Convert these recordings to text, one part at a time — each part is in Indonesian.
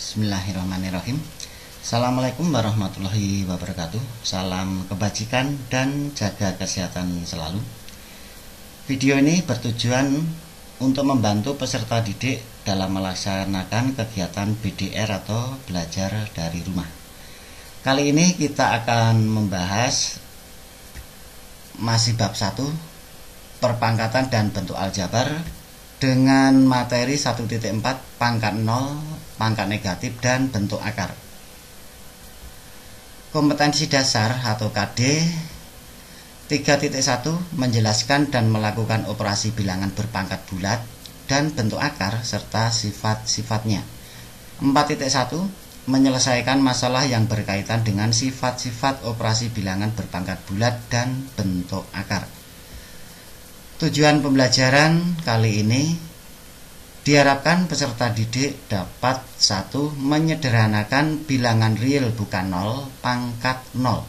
Bismillahirrahmanirrahim. Assalamualaikum warahmatullahi wabarakatuh. Salam kebajikan dan jaga kesehatan selalu. Video ini bertujuan untuk membantu peserta didik dalam melaksanakan kegiatan BDR atau belajar dari rumah. Kali ini kita akan membahas masih bab 1, perpangkatan dan bentuk aljabar, dengan materi 1.4 pangkat 0, pangkat negatif, dan bentuk akar. Kompetensi dasar atau KD 3.1 menjelaskan dan melakukan operasi bilangan berpangkat bulat dan bentuk akar serta sifat-sifatnya. 4.1 menyelesaikan masalah yang berkaitan dengan sifat-sifat operasi bilangan berpangkat bulat dan bentuk akar. Tujuan pembelajaran kali ini diharapkan peserta didik dapat 1. Menyederhanakan bilangan real bukan 0 pangkat 0.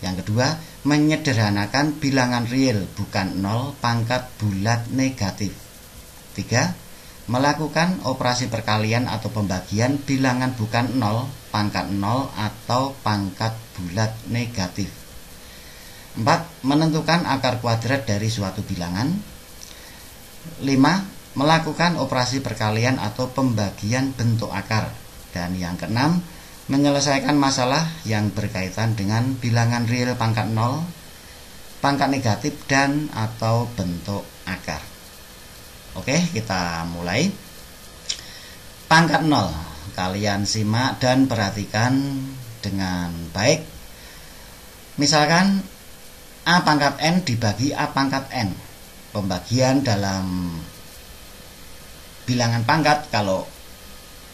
Yang kedua, menyederhanakan bilangan real bukan 0 pangkat bulat negatif. 3. Melakukan operasi perkalian atau pembagian bilangan bukan 0 pangkat 0 atau pangkat bulat negatif. 4. Menentukan akar kuadrat dari suatu bilangan. 5. Melakukan operasi perkalian atau pembagian bentuk akar. Dan yang keenam, menyelesaikan masalah yang berkaitan dengan bilangan real pangkat 0, pangkat negatif, dan atau bentuk akar. Oke, kita mulai. Pangkat 0, kalian simak dan perhatikan dengan baik. Misalkan A pangkat N dibagi A pangkat N. Pembagian dalam bilangan pangkat, kalau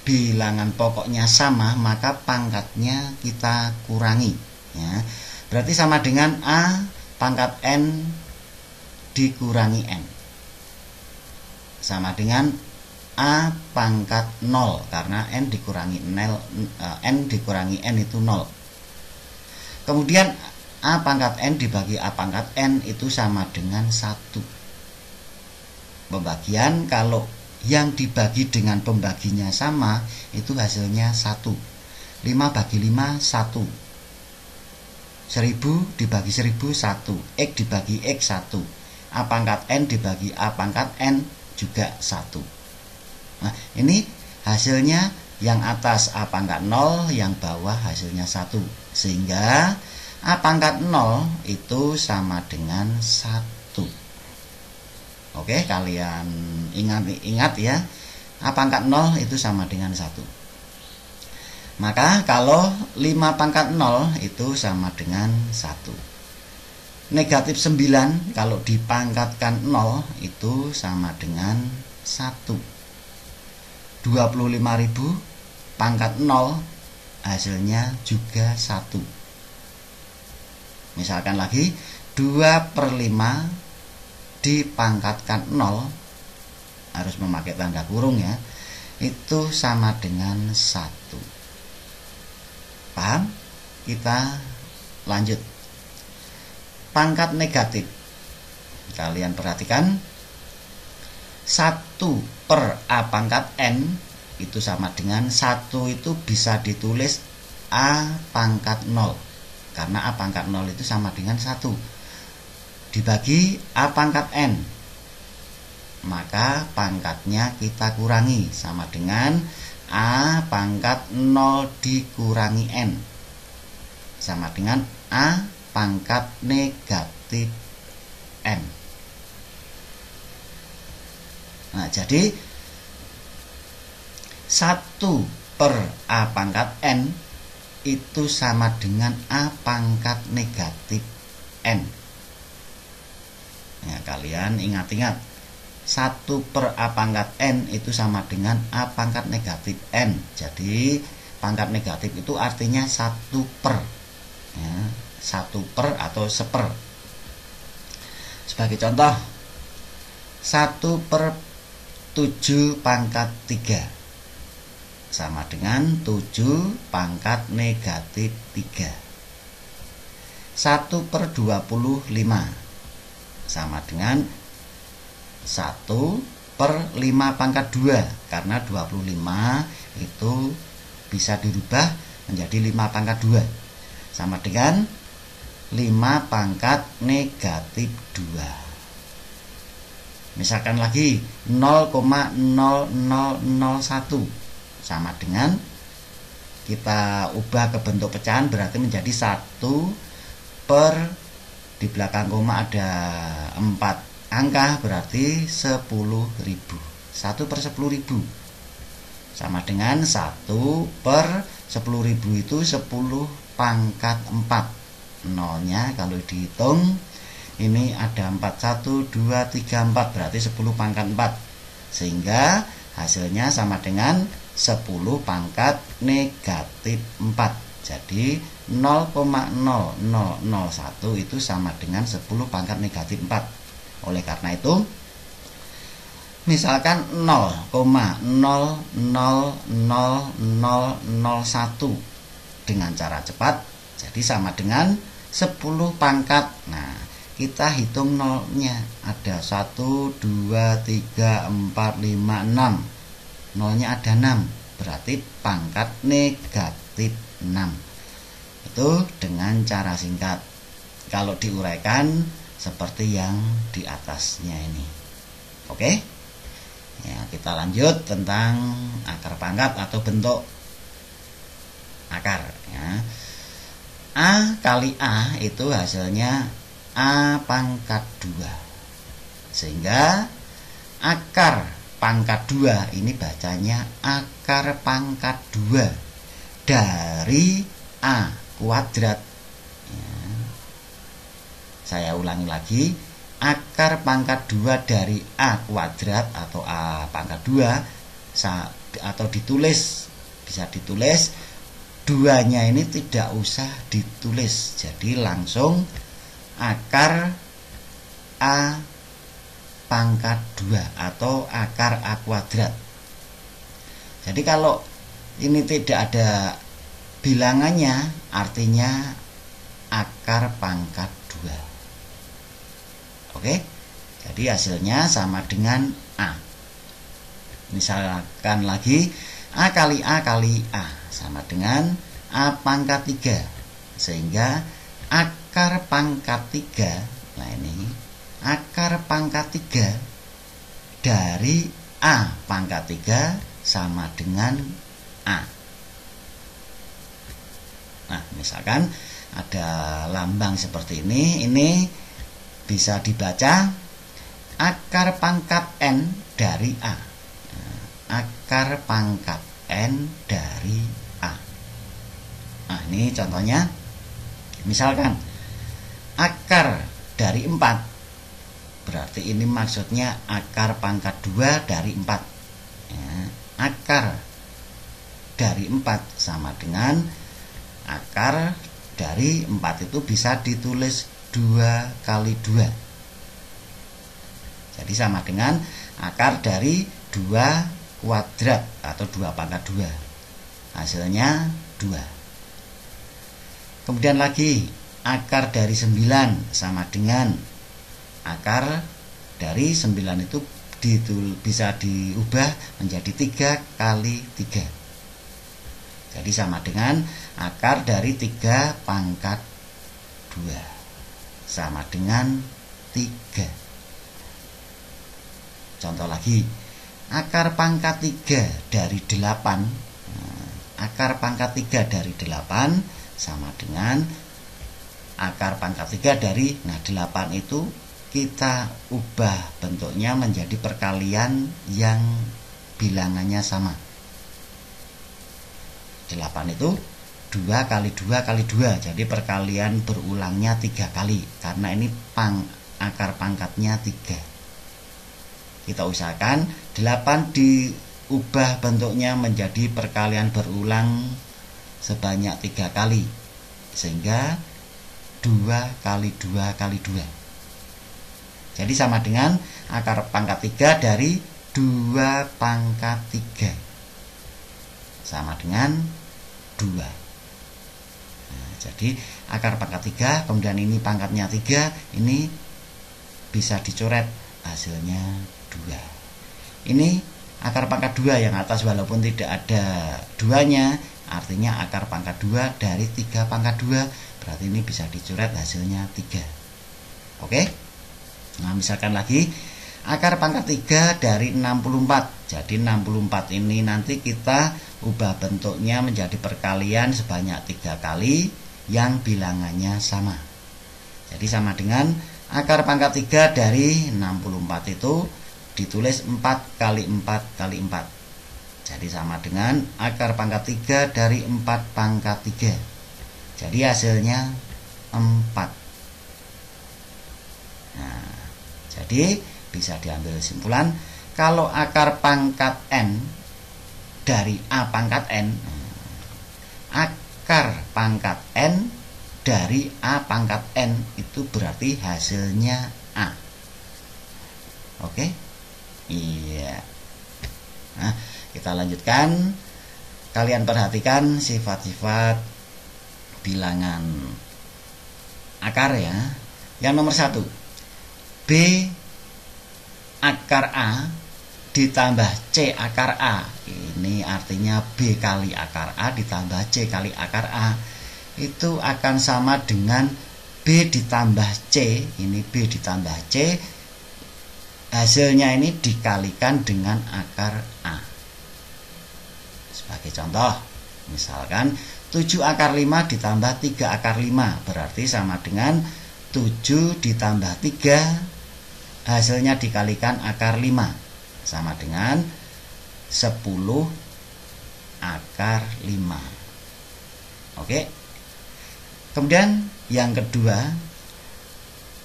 bilangan pokoknya sama maka pangkatnya kita kurangi, ya. Berarti sama dengan A pangkat N dikurangi N, sama dengan A pangkat 0, karena N dikurangi N itu 0. Kemudian A pangkat N dibagi A pangkat N itu sama dengan 1. Pembagian, kalau yang dibagi dengan pembaginya sama, itu hasilnya 1. 5 bagi 5, 1. 1000 dibagi 1000, 1. X dibagi X, 1. A pangkat N dibagi A pangkat N juga 1. Nah, ini hasilnya yang atas A pangkat 0, yang bawah hasilnya 1. Sehingga A pangkat 0 itu sama dengan 1. Oke, kalian ingat ya. A pangkat 0 itu sama dengan 1. Maka kalau 5 pangkat 0 itu sama dengan 1. Negatif 9 kalau dipangkatkan 0 itu sama dengan 1. 25.000 pangkat 0 hasilnya juga 1. Misalkan lagi 2/5 dipangkatkan 0, harus memakai tanda kurung ya, itu sama dengan 1. Paham? Kita lanjut. Pangkat negatif, kalian perhatikan 1/A pangkat N itu sama dengan 1, itu bisa ditulis A pangkat 0, karena A pangkat 0 itu sama dengan 1. Dibagi A pangkat N, maka pangkatnya kita kurangi, sama dengan A pangkat 0 dikurangi N, sama dengan A pangkat negatif N. Nah, jadi 1/A pangkat N itu sama dengan A pangkat negatif N. Ya, kalian ingat-ingat, 1/A pangkat N itu sama dengan A pangkat negatif N. Jadi pangkat negatif itu artinya 1/, ya, 1/, atau 1/. Sebagai contoh, 1/7 pangkat 3 sama dengan 7 pangkat negatif 3. 1/25 sama dengan 1 per 5 pangkat 2, karena 25 itu bisa dirubah menjadi 5 pangkat 2 sama dengan 5 pangkat negatif 2. Misalkan lagi 0,0001 sama dengan, kita ubah ke bentuk pecahan berarti menjadi 1 per, di belakang koma ada 4 angka berarti 10.000. 1 per 10.000 sama dengan 1 per 10.000 itu 10 pangkat 4. Nolnya kalau dihitung ini ada 4, 1, 2, 3, 4 berarti 10 pangkat 4, sehingga hasilnya sama dengan 10 pangkat negatif 4. Jadi 0,0001 itu sama dengan 10 pangkat negatif 4. Oleh karena itu, misalkan 0,000001 dengan cara cepat, jadi sama dengan 10 pangkat. Nah, kita hitung nolnya, ada 1, 2, 3, 4, 5, 6. Nolnya ada 6, berarti pangkat negatif 6. Itu dengan cara singkat. Kalau diuraikan seperti yang di atasnya ini. Oke? Ya, kita lanjut tentang akar pangkat atau bentuk akar, ya. A kali A itu hasilnya A pangkat 2. Sehingga akar pangkat 2 ini bacanya akar pangkat 2 dari A kuadrat. Ya. Saya ulangi lagi, akar pangkat 2 dari A kuadrat atau A pangkat 2, atau ditulis, bisa ditulis, 2-nya ini tidak usah ditulis, jadi langsung akar A pangkat 2 atau akar A kuadrat. Jadi kalau ini tidak ada bilangannya, artinya akar pangkat 2. Oke, jadi hasilnya sama dengan A. Misalkan lagi, A kali A kali A sama dengan A pangkat 3. Sehingga akar pangkat 3, nah ini akar pangkat 3 dari A pangkat 3 sama dengan A. Nah, misalkan ada lambang seperti ini bisa dibaca akar pangkat N dari A. Nah, akar pangkat N dari A. Nah, ini contohnya. Misalkan akar dari 4, berarti ini maksudnya akar pangkat 2 dari 4. Ya, akar dari 4 sama dengan akar dari 4 itu bisa ditulis 2 kali 2. Jadi sama dengan akar dari 2 kuadrat atau 2 pangkat 2. Hasilnya 2. Kemudian lagi, akar dari 9 sama dengan akar dari 9 itu bisa diubah menjadi 3 kali 3. Jadi sama dengan akar dari 3 pangkat 2 sama dengan 3. Contoh lagi, akar pangkat 3 dari 8. Akar pangkat 3 dari 8 sama dengan akar pangkat 3 dari, 8 itu kita ubah bentuknya menjadi perkalian yang bilangannya sama. 8 itu 2 kali 2 kali 2, jadi perkalian berulangnya 3 kali, karena ini akar pangkatnya 3. Kita usahakan 8 diubah bentuknya menjadi perkalian berulang sebanyak 3 kali, sehingga 2 kali 2 kali 2. Jadi sama dengan akar pangkat 3 dari 2 pangkat 3 sama dengan 2. Nah, jadi akar pangkat 3, kemudian ini pangkatnya 3, ini bisa dicoret, hasilnya 2. Ini akar pangkat 2 yang atas walaupun tidak ada duanya, artinya akar pangkat 2 dari 3 pangkat 2. Berarti ini bisa dicoret hasilnya 3. Oke. Nah, misalkan lagi akar pangkat 3 dari 64. Jadi 64 ini nanti kita ubah bentuknya menjadi perkalian sebanyak 3 kali yang bilangannya sama. Jadi sama dengan akar pangkat 3 dari 64 itu ditulis 4 kali 4 kali 4. Jadi sama dengan akar pangkat 3 dari 4 pangkat 3. Jadi hasilnya 4. Nah, jadi bisa diambil kesimpulan kalau akar pangkat n dari a pangkat n, akar pangkat n dari a pangkat n itu berarti hasilnya a. Oke? Iya. Nah, kita lanjutkan. Kalian perhatikan sifat-sifat bilangan akar ya. Yang nomor 1, B akar A ditambah C akar A. Ini artinya B kali akar A ditambah C kali akar A. Itu akan sama dengan B ditambah C. Ini B ditambah C. Hasilnya ini dikalikan dengan akar A. Sebagai contoh, misalkan 7 akar 5 ditambah 3 akar 5 berarti sama dengan 7 ditambah 3, hasilnya dikalikan akar 5 sama dengan 10 akar 5. Oke. Kemudian yang kedua,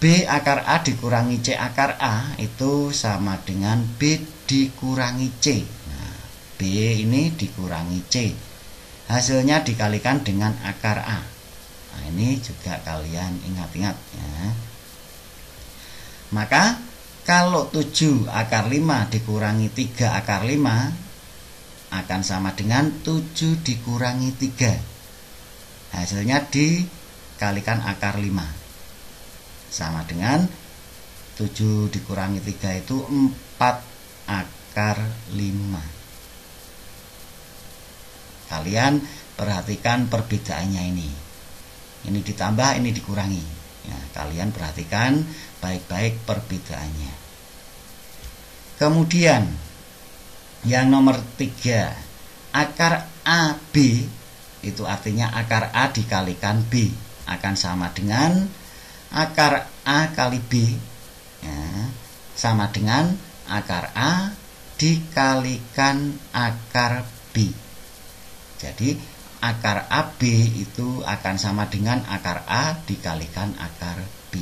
B akar A dikurangi C akar A itu sama dengan B dikurangi C. Nah, B ini dikurangi C. Hasilnya dikalikan dengan akar A. Nah, ini juga kalian ingat-ingat ya. Maka kalau 7 akar 5 dikurangi 3 akar 5 akan sama dengan 7 dikurangi 3. Hasilnya dikalikan akar 5. Sama dengan 7 dikurangi 3 itu 4 akar 5. Kalian perhatikan perbedaannya ini. Ini ditambah, ini dikurangi. Ya, kalian perhatikan baik-baik perbedaannya. Kemudian yang nomor 3, akar AB itu artinya akar A dikalikan B akan sama dengan akar A kali B ya, sama dengan akar A dikalikan akar B. Jadi akar AB itu akan sama dengan akar A dikalikan akar B.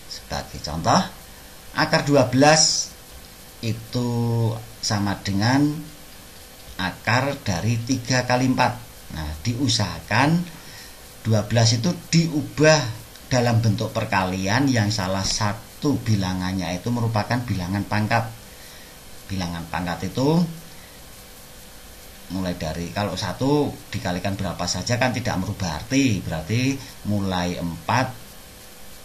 Sebagai contoh, akar 12 itu sama dengan akar dari 3 kali 4. Nah, diusahakan 12 itu diubah dalam bentuk perkalian yang salah satu bilangannya itu merupakan bilangan pangkat. Bilangan pangkat itu mulai dari kalau 1 dikalikan berapa saja kan tidak merubah arti. Berarti mulai 4,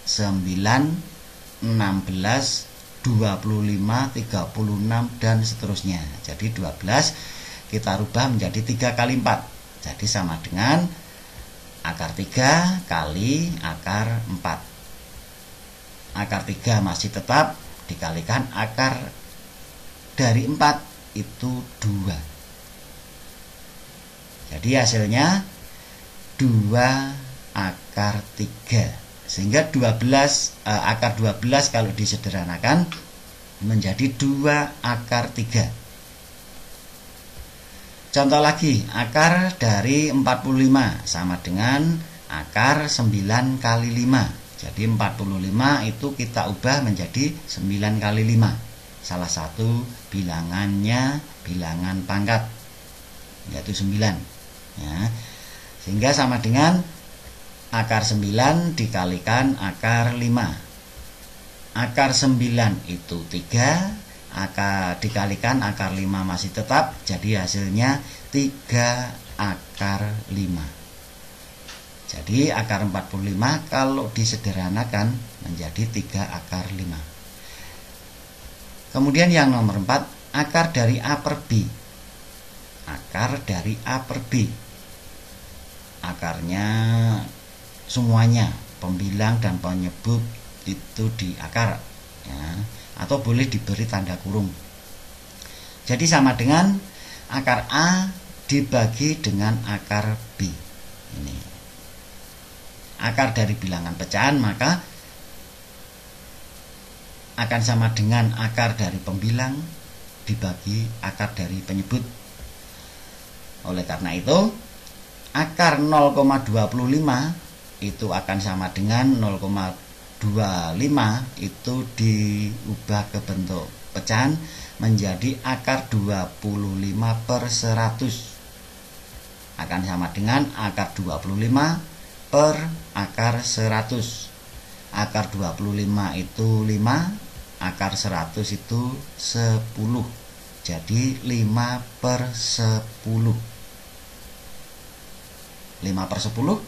9, 16, 25, 36 dan seterusnya. Jadi 12 kita rubah menjadi 3 kali 4. Jadi sama dengan akar 3 kali akar 4. Akar 3 masih tetap dikalikan akar dari 4 itu 2. Jadi hasilnya 2 akar 3. Sehingga akar 12 kalau disederhanakan menjadi 2 akar 3. Contoh lagi, akar dari 45 sama dengan akar 9 kali 5. Jadi 45 itu kita ubah menjadi 9 kali 5. Salah satu bilangannya bilangan pangkat, yaitu 9 ya. Sehingga sama dengan akar 9 dikalikan akar 5. Akar 9 itu 3, akar dikalikan akar 5 masih tetap, jadi hasilnya 3 akar 5. Jadi akar 45 kalau disederhanakan menjadi 3 akar 5. Kemudian yang nomor 4, akar dari A per B. Akar dari A per B. Akarnya semuanya, pembilang dan penyebut itu di akar, ya, atau boleh diberi tanda kurung. Jadi sama dengan akar A dibagi dengan akar B. Ini akar dari bilangan pecahan, maka akan sama dengan akar dari pembilang dibagi akar dari penyebut. Oleh karena itu, akar 0,25 itu akan sama dengan 0,25 itu diubah ke bentuk pecahan menjadi akar 25 per 100. Akan sama dengan akar 25 per akar 100. Akar 25 itu 5, akar 100 itu 10. Jadi 5 per 10. 5 per 10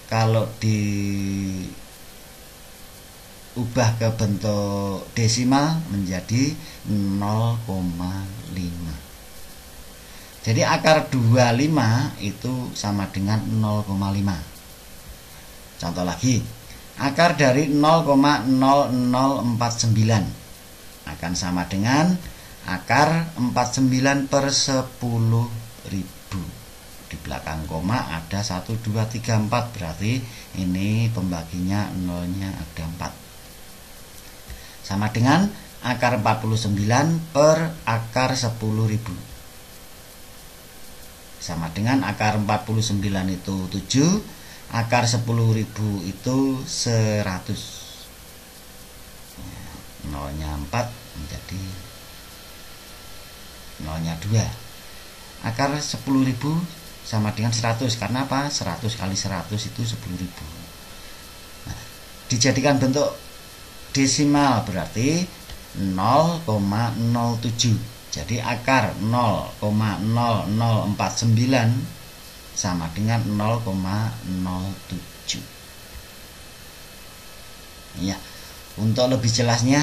kalau diubah ke bentuk desimal menjadi 0,5. Jadi akar 25 itu sama dengan 0,5. Contoh lagi, akar dari 0,0049 akan sama dengan akar 49 per 10.000. Di belakang koma ada 1, 2, 3, 4. Berarti ini pembaginya nolnya ada 4. Sama dengan akar 49 per akar 10.000. Sama dengan akar 49 itu 7, akar 10.000 itu 100. Nolnya 4 menjadi nolnya 2. Akar 10.000 sama dengan 100. Karena apa? 100 kali 100 itu 10.000. Nah, dijadikan bentuk desimal berarti 0,07. Jadi akar 0,0049 sama dengan 0,07. Ya, untuk lebih jelasnya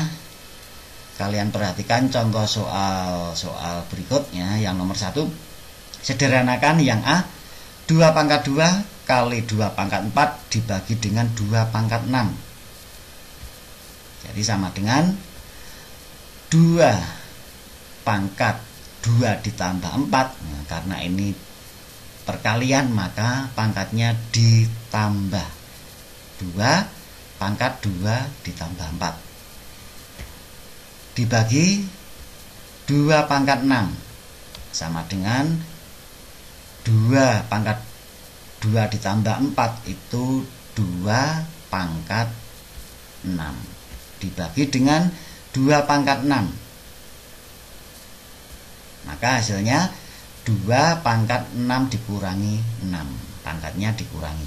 kalian perhatikan contoh soal berikutnya yang nomor 1. Sederhanakan yang A, 2 pangkat 2 kali 2 pangkat 4 dibagi dengan 2 pangkat 6. Jadi sama dengan 2 pangkat 2 ditambah 4. Nah, karena ini perkalian maka pangkatnya ditambah 2 pangkat 2 ditambah 4 dibagi 2 pangkat 6 sama dengan 2 pangkat 2 ditambah 4 itu 2 pangkat 6 dibagi dengan 2 pangkat 6. Maka hasilnya 2 pangkat 6 dikurangi 6. Pangkatnya dikurangi.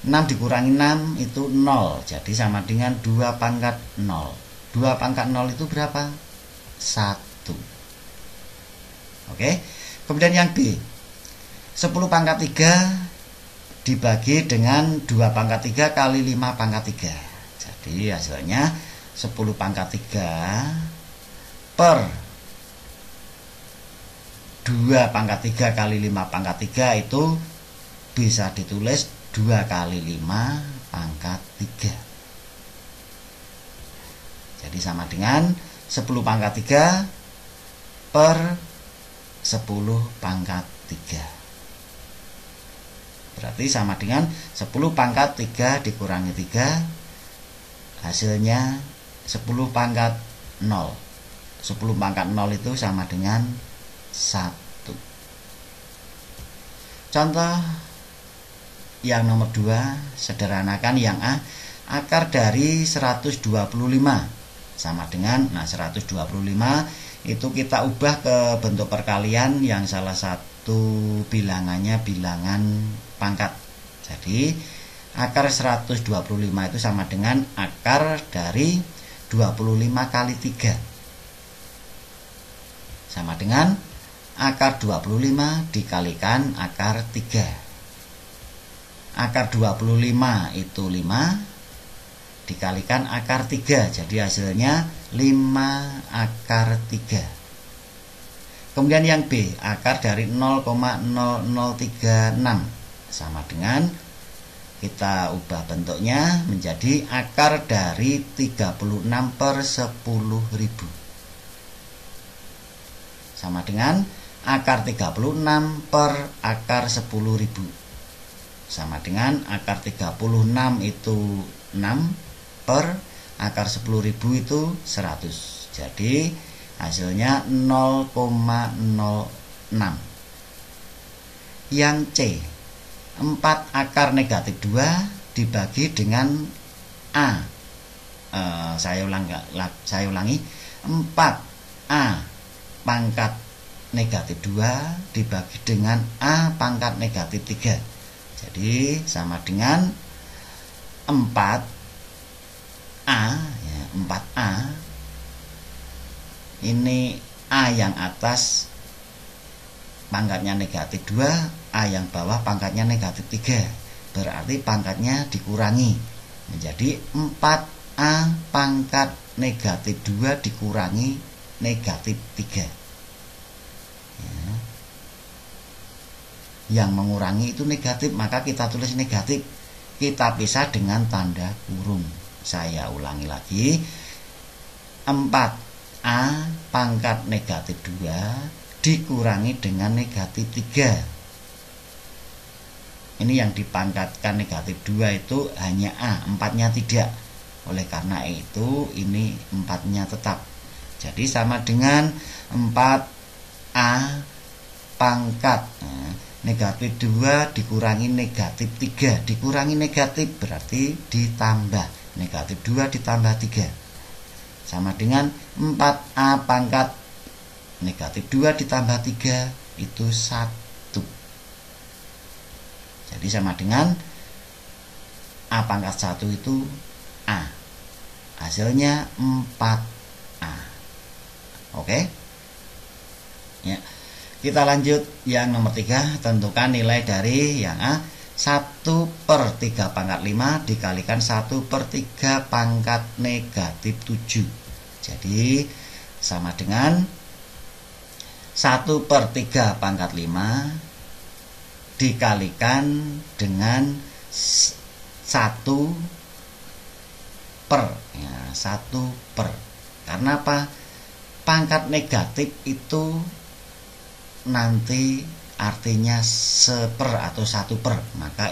6 dikurangi 6 itu 0. Jadi sama dengan 2 pangkat 0. 2 pangkat 0 itu berapa? 1. Oke. Kemudian yang B, 10 pangkat 3 dibagi dengan 2 pangkat 3 kali 5 pangkat 3. Jadi hasilnya 10 pangkat 3 per 2 pangkat 3 kali 5 pangkat 3 itu bisa ditulis 2 kali 5 pangkat 3. Jadi sama dengan 10 pangkat 3 per 10 pangkat 3. Berarti sama dengan 10 pangkat 3 dikurangi 3. Hasilnya 10 pangkat 0. 10 pangkat 0 itu sama dengan 1. Contoh yang nomor 2, sederhanakan yang A, akar dari 125 sama dengan 125 itu kita ubah ke bentuk perkalian yang salah satu bilangannya bilangan pangkat. Jadi akar 125 itu sama dengan akar dari 25 kali 3 sama dengan akar 25 dikalikan akar 3. Akar 25 itu 5 dikalikan akar 3. Jadi hasilnya 5 akar 3. Kemudian yang B, akar dari 0,0036 sama dengan kita ubah bentuknya menjadi akar dari 36 per 10.000. Sama dengan akar 36 per akar 10.000. Sama dengan akar 36 itu 6 per akar 10.000 itu 100. Jadi hasilnya 0,06. Yang C, 4 akar negatif 2 dibagi dengan A. Saya ulangi 4A pangkat negatif 2 dibagi dengan A pangkat negatif 3. Jadi sama dengan 4A, ya, 4A. Ini A yang atas pangkatnya negatif 2, A yang bawah pangkatnya negatif 3. Berarti pangkatnya dikurangi menjadi 4A pangkat negatif 2 dikurangi negatif 3. Ya. Yang mengurangi itu negatif, maka kita tulis negatif. Kita pisah dengan tanda kurung. Saya ulangi lagi. 4A pangkat negatif 2 dikurangi dengan negatif 3. Ini yang dipangkatkan negatif 2 itu hanya A, 4-nya tidak. Oleh karena itu ini 4-nya tetap. Jadi sama dengan 4A pangkat negatif 2 dikurangi negatif 3. Dikurangi negatif berarti ditambah. Negatif 2 ditambah 3. Sama dengan 4A pangkat negatif 2 ditambah 3 itu 1. Jadi sama dengan A pangkat 1 itu A. Hasilnya 4A. Oke? Ya. Kita lanjut yang nomor 3. Tentukan nilai dari yang A. 1/3 pangkat 5 dikalikan 1/3 pangkat negatif 7. Jadi sama dengan 1/3 pangkat 5 dikalikan dengan 1 per, ya, 1 per. Karena apa? Pangkat negatif itu nanti artinya seper atau 1 per. Maka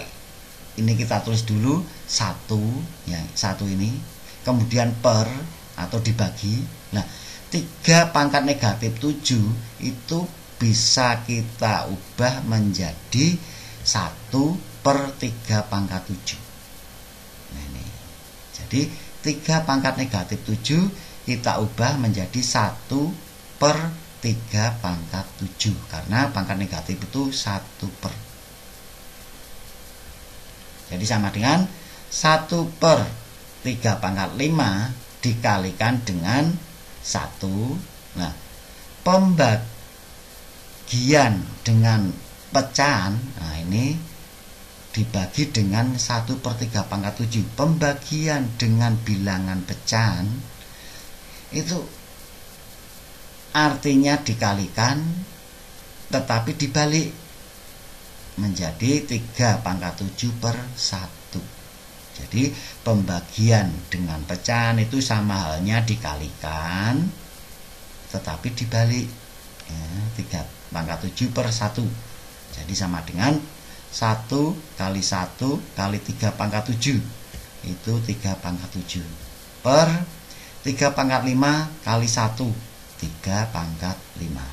ini kita tulis dulu 1, ya, 1 ini, kemudian per atau dibagi. Nah, 3 pangkat negatif 7 itu bisa kita ubah menjadi 1/3 pangkat 7. Nah, ini. Jadi 3 pangkat negatif 7 kita ubah menjadi 1/3 pangkat 7. Karena pangkat negatif itu 1 per. Jadi sama dengan 1/3 pangkat 5 dikalikan dengan 1. Nah, pembagian dengan pecahan, nah ini dibagi dengan 1/3 pangkat 7. Pembagian dengan bilangan pecahan itu artinya dikalikan tetapi dibalik menjadi 3 pangkat 7 per 1. Jadi pembagian dengan pecahan itu sama halnya dikalikan tetapi dibalik, ya, 3 pangkat 7 per 1. Jadi sama dengan 1 kali 1 kali 3 pangkat 7 itu 3 pangkat 7 per 3 pangkat 5 kali 1, 3 pangkat 5.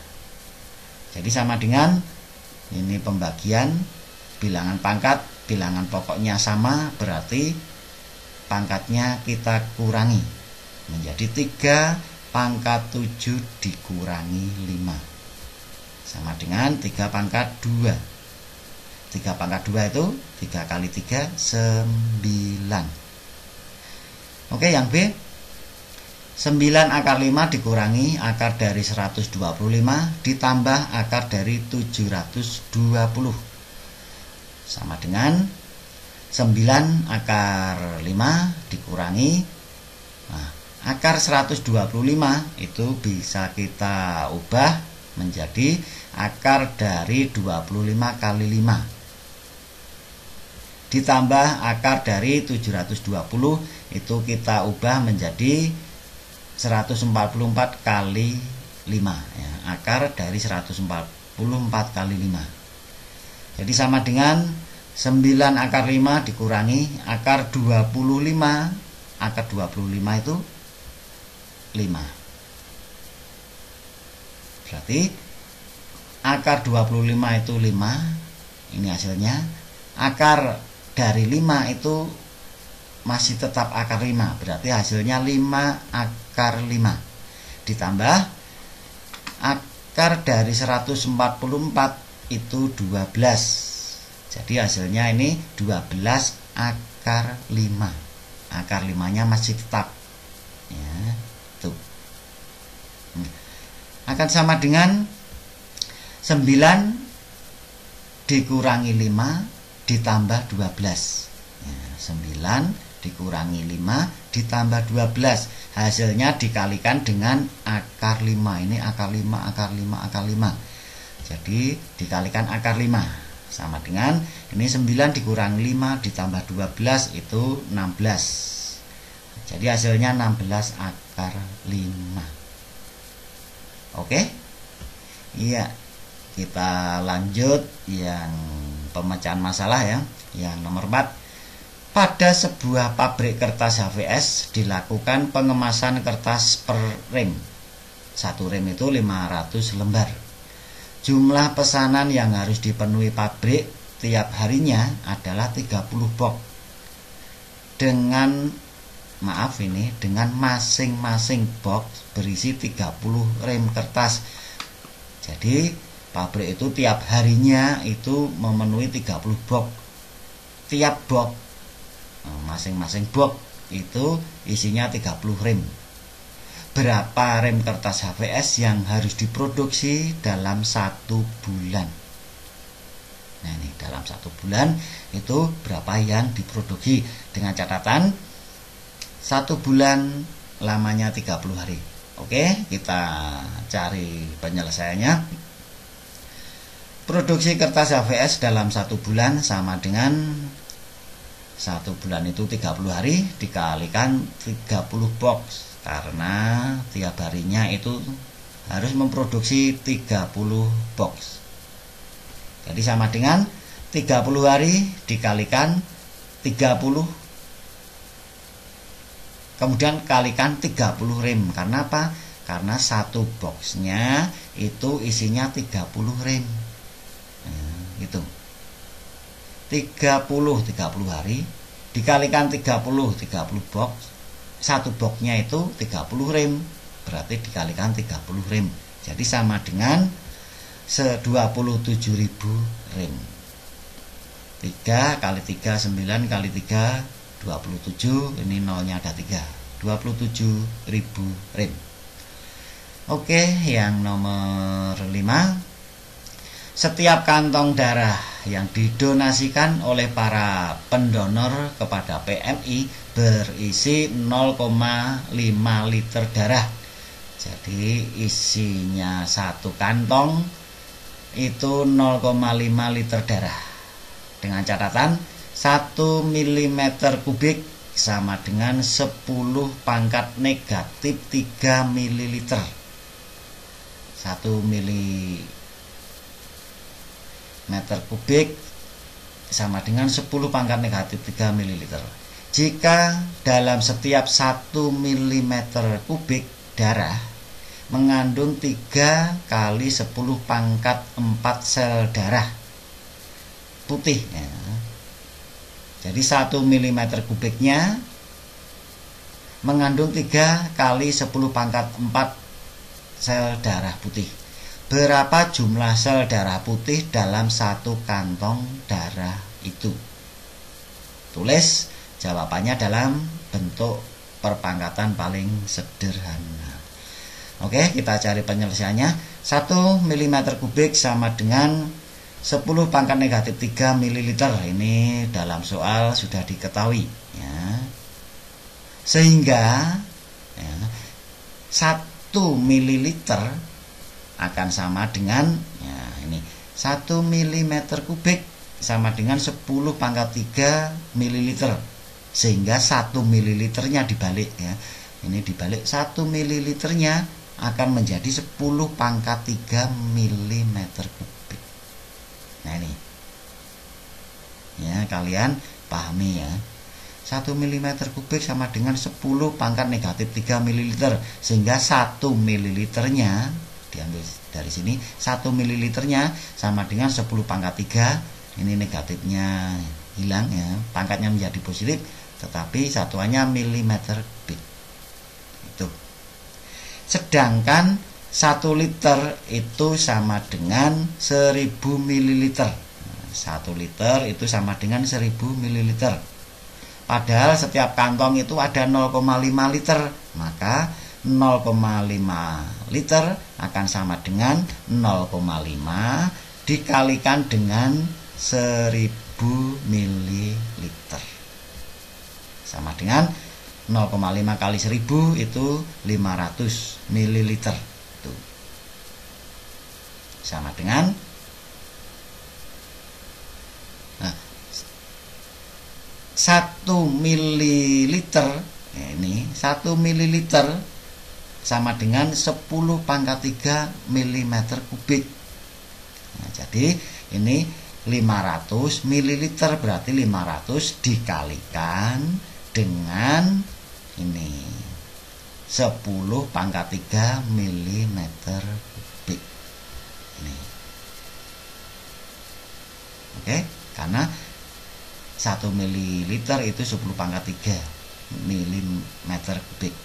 Jadi sama dengan ini pembagian bilangan pangkat, bilangan pokoknya sama, berarti pangkatnya kita kurangi menjadi 3 pangkat 7 dikurangi 5 sama dengan 3 pangkat 2. 3 pangkat 2 itu 3 kali 3 9. Oke, yang B, 9 akar 5 dikurangi akar dari 125 ditambah akar dari 720 sama dengan 9 akar 5 dikurangi, nah, akar 125 itu bisa kita ubah menjadi akar dari 25 kali 5 ditambah akar dari 720 itu kita ubah menjadi 144 kali 5 ya, akar dari 144 kali 5. Jadi sama dengan 9 akar 5 dikurangi akar 25. Akar 25 itu 5. Berarti akar 25 itu 5. Ini hasilnya. Akar dari 5 itu masih tetap akar 5. Berarti hasilnya 5 akar 5. Ditambah akar dari 144 itu 12. Jadi hasilnya ini 12 akar 5. Akar 5-nya masih tetap. Ya, tuh. Akan sama dengan 9 dikurangi 5 ditambah 12 ya, 9 dikurangi 5 ditambah 12 hasilnya dikalikan dengan akar 5. Ini akar 5 akar 5 akar 5, jadi dikalikan akar 5 sama dengan ini 9 dikurangi 5 ditambah 12 itu 16, jadi hasilnya 16 akar 5. Oke, iya, kita lanjut yang pemecahan masalah ya. Yang nomor 4. Pada sebuah pabrik kertas HVS dilakukan pengemasan kertas per rem. Satu rem itu 500 lembar. Jumlah pesanan yang harus dipenuhi pabrik tiap harinya adalah 30 box. Dengan masing-masing box berisi 30 rem kertas. Jadi pabrik itu tiap harinya itu memenuhi 30 box. Tiap box, masing-masing box itu isinya 30 rem. Berapa rem kertas HVS yang harus diproduksi dalam 1 bulan? Nah ini dalam 1 bulan itu berapa yang diproduksi, dengan catatan 1 bulan lamanya 30 hari. Oke, kita cari penyelesaiannya. Produksi kertas HVS dalam 1 bulan sama dengan 1 bulan itu 30 hari dikalikan 30 box, karena tiap harinya itu harus memproduksi 30 box. Jadi sama dengan 30 hari dikalikan 30, kemudian kalikan 30 rem. Karena apa? Karena 1 boxnya itu isinya 30 rem. Itu 30 hari dikalikan 30 box, 1 boxnya itu 30 rem, berarti dikalikan 30 rem, jadi sama dengan 27.000 rem. 3 kali 3 9 kali 3 27, ini nolnya ada 3, 27.000 rem. Oke, yang nomor 5. Setiap kantong darah yang didonasikan oleh para pendonor kepada PMI berisi 0,5 liter darah. Jadi isinya 1 kantong itu 0,5 liter darah. Dengan catatan 1 mm kubik sama dengan 10 pangkat negatif 3 ml. 1 meter kubik sama dengan 10 pangkat negatif 3 ml. Jika dalam setiap 1 mm kubik darah mengandung 3 kali 10 pangkat 4 sel darah putih ya. Jadi 1 mm kubiknya mengandung 3 kali 10 pangkat 4 sel darah putih. Berapa jumlah sel darah putih dalam 1 kantong darah itu? Tulis jawabannya dalam bentuk perpangkatan paling sederhana. Oke, kita cari penyelesaiannya. 1 mm kubik sama dengan 10 pangkat negatif 3 ml. Ini dalam soal sudah diketahui ya. Sehingga ya, 1 ml akan sama dengan ya, ini 1 mm kubik sama dengan 10 pangkat 3 ml. Sehingga 1 ml-nya dibalik ya. Ini dibalik 1 ml-nya akan menjadi 10 pangkat 3 mm kubik. Nah ini ya, kalian pahami ya. 1 mm kubik sama dengan 10 pangkat negatif 3 ml. Sehingga 1 ml-nya diambil dari sini, 1 ml-nya sama dengan 10 pangkat 3. Ini negatifnya hilang ya, pangkatnya menjadi positif, tetapi satuannya milimeter kubik. Itu. Sedangkan 1 liter itu sama dengan 1000 ml. 1 liter itu sama dengan 1000 ml. Padahal setiap kantong itu ada 0,5 liter. Maka 0,5 liter akan sama dengan 0,5 dikalikan dengan 1000 ml. Sama dengan 0,5 kali 1000 itu 500 ml. Tuh. Sama dengan 1 ml. Ini 1 ml sama dengan 10 pangkat 3 mm kubik. Nah, jadi ini 500 ml, berarti 500 dikalikan dengan ini 10 pangkat 3 mm kubik. Ini. Oke, karena 1 ml itu 10 pangkat 3 mm kubik.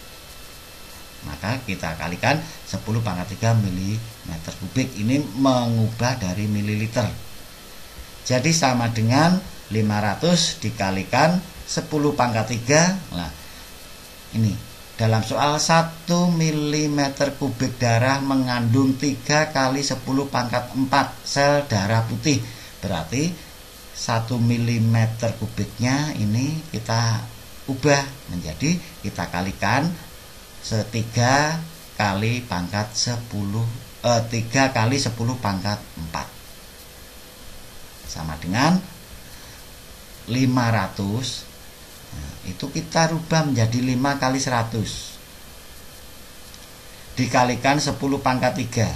Maka kita kalikan 10 pangkat 3 mm kubik. Ini mengubah dari mililiter. Jadi sama dengan 500 dikalikan 10 pangkat 3. Nah, ini dalam soal 1 mm kubik darah mengandung 3 kali 10 pangkat 4 sel darah putih. Berarti 1 mm kubiknya ini kita ubah menjadi, kita kalikan 3 kali pangkat 10 3 kali 10 pangkat 4 sama dengan 500. Nah, itu kita rubah menjadi 5 kali 100 dikalikan 10 pangkat 3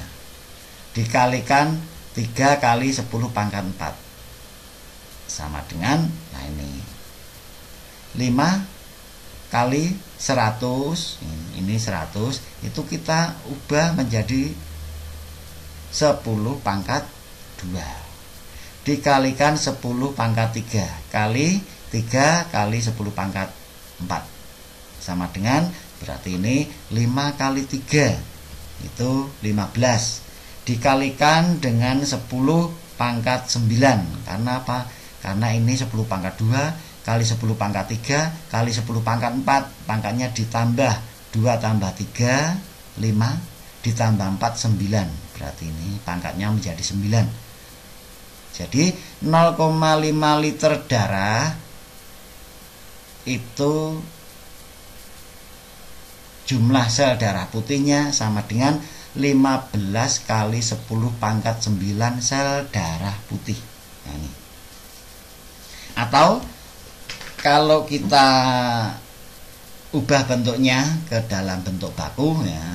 dikalikan 3 kali 10 pangkat 4 sama dengan, nah ini 5 kali 100, ini 100, itu kita ubah menjadi 10 pangkat 2 dikalikan 10 pangkat 3 kali 3 kali 10 pangkat 4 sama dengan, berarti ini 5 kali 3 itu 15 dikalikan dengan 10 pangkat 9. Karena apa? Karena ini 10 pangkat 2 kali 10 pangkat 3 kali 10 pangkat 4, pangkatnya ditambah 2 tambah 3 5 ditambah 4 9, berarti ini pangkatnya menjadi 9. Jadi 0,5 liter darah itu jumlah sel darah putihnya sama dengan 15 kali 10 pangkat 9 sel darah putih. Nah, ini. Atau kalau kita ubah bentuknya ke dalam bentuk baku ya,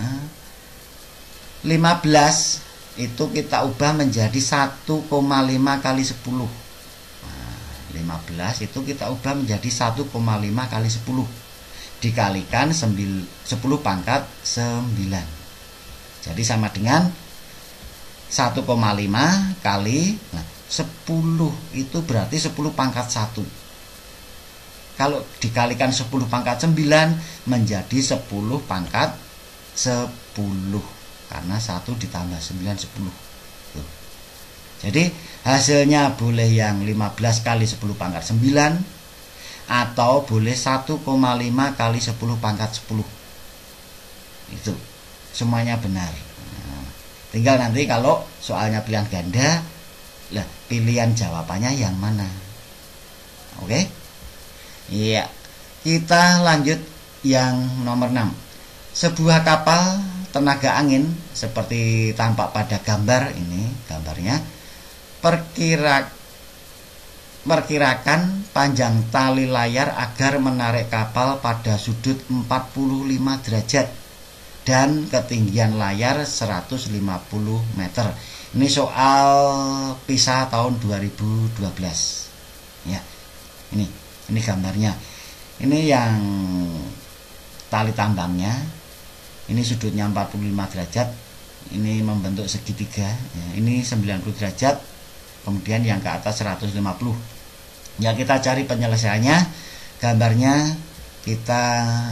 15 itu kita ubah menjadi 1,5 kali 10. Nah, 15 itu kita ubah menjadi 1,5 kali 10 dikalikan 10 pangkat 9. Jadi sama dengan 1,5 kali 10 itu berarti 10 pangkat 1. Kalau dikalikan 10 pangkat 9 menjadi 10 pangkat 10. Karena 1 ditambah 9 10. Tuh. Jadi hasilnya boleh yang 15 kali 10 pangkat 9 atau boleh 1,5 kali 10 pangkat 10. Itu semuanya benar. Nah, tinggal nanti kalau soalnya pilihan ganda Lah, pilihan jawabannya yang mana? Oke? Iya. Kita lanjut yang nomor 6. Sebuah kapal tenaga angin seperti tampak pada gambar ini, gambarnya perkirakan panjang tali layar agar menarik kapal pada sudut 45 derajat dan ketinggian layar 150 meter. Ini soal PISA tahun 2012. Ya. Ini gambarnya. Ini yang tali tambangnya. Ini sudutnya 45 derajat. Ini membentuk segitiga. Ya, ini 90 derajat. Kemudian yang ke atas 150. Ya, kita cari penyelesaiannya. Gambarnya kita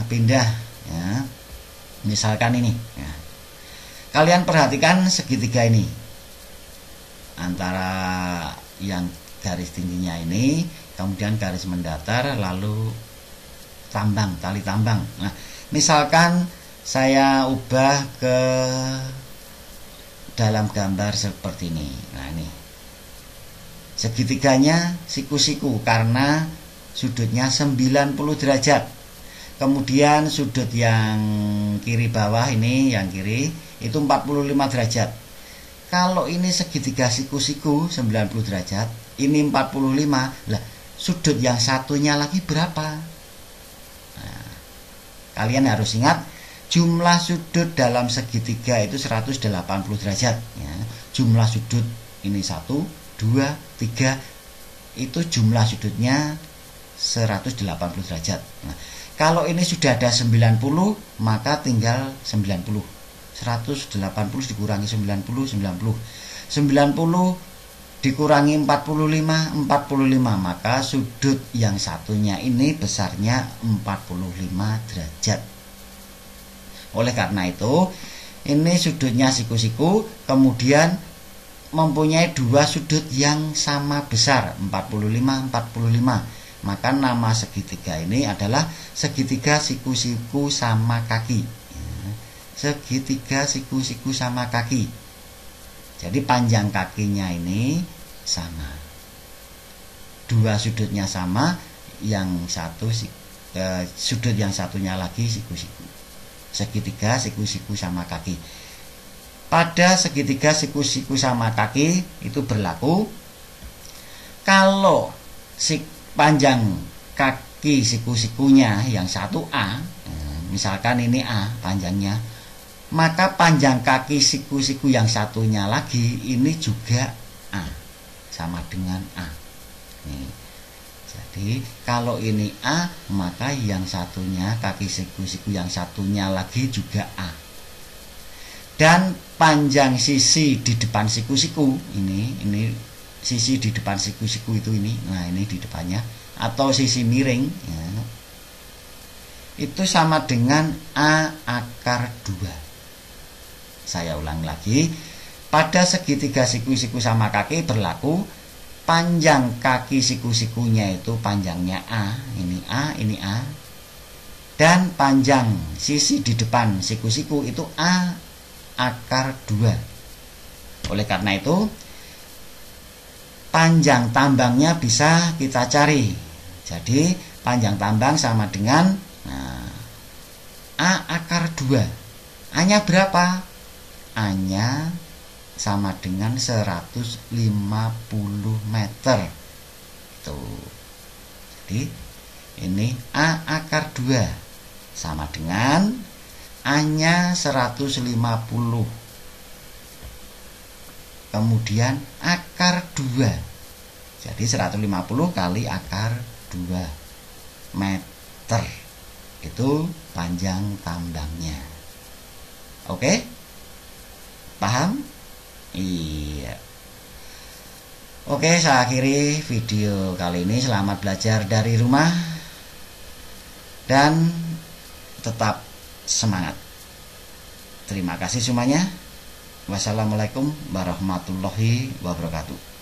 pindah. Ya. Misalkan ini. Ya. Kalian perhatikan segitiga ini. Antara yang garis tingginya ini, kemudian garis mendatar, lalu tambang, tali tambang. Nah, misalkan saya ubah ke dalam gambar seperti ini. Nah, ini segitiganya siku-siku karena sudutnya 90 derajat. Kemudian sudut yang kiri bawah ini, yang kiri itu 45 derajat. Kalau ini segitiga siku-siku 90 derajat, ini 45. Lah, sudut yang satunya lagi berapa? Nah, kalian harus ingat jumlah sudut dalam segitiga itu 180 derajat ya. Jumlah sudut ini 1, 2, 3 itu jumlah sudutnya 180 derajat. Nah, kalau ini sudah ada 90, maka tinggal 90. 180 dikurangi 90 dikurangi 45 maka sudut yang satunya ini besarnya 45 derajat. Oleh karena itu ini sudutnya siku-siku, kemudian mempunyai dua sudut yang sama besar 45. Maka nama segitiga ini adalah segitiga siku-siku sama kaki. Segitiga siku-siku sama kaki. Jadi panjang kakinya ini sama. Dua sudutnya sama, yang satu sudut yang satunya lagi siku-siku. Segitiga siku-siku sama kaki. Pada segitiga siku-siku sama kaki itu berlaku kalau panjang kaki siku-sikunya yang satu A, misalkan ini A panjangnya, maka panjang kaki siku-siku yang satunya lagi ini juga A, sama dengan A. Nih. Jadi kalau ini A, maka yang satunya kaki siku-siku yang satunya lagi juga A. Dan panjang sisi di depan siku-siku ini sisi di depan siku-siku itu ini, nah ini di depannya atau sisi miring ya, itu sama dengan A akar 2. Saya ulang lagi, pada segitiga siku-siku sama kaki berlaku panjang kaki siku-sikunya itu panjangnya A, ini A, ini A, dan panjang sisi di depan siku-siku itu A akar 2. Oleh karena itu panjang tambangnya bisa kita cari. Jadi panjang tambang sama dengan A akar 2. A-nya berapa? A-nya sama dengan 150 meter. Tuh. Jadi ini A akar 2 sama dengan A-nya 150. Kemudian akar 2. Jadi 150 kali akar 2 meter. Itu panjang tambangnya. Oke? Paham? Iya. Oke, saya akhiri video kali ini. Selamat belajar dari rumah dan tetap semangat. Terima kasih semuanya. Wassalamualaikum warahmatullahi wabarakatuh.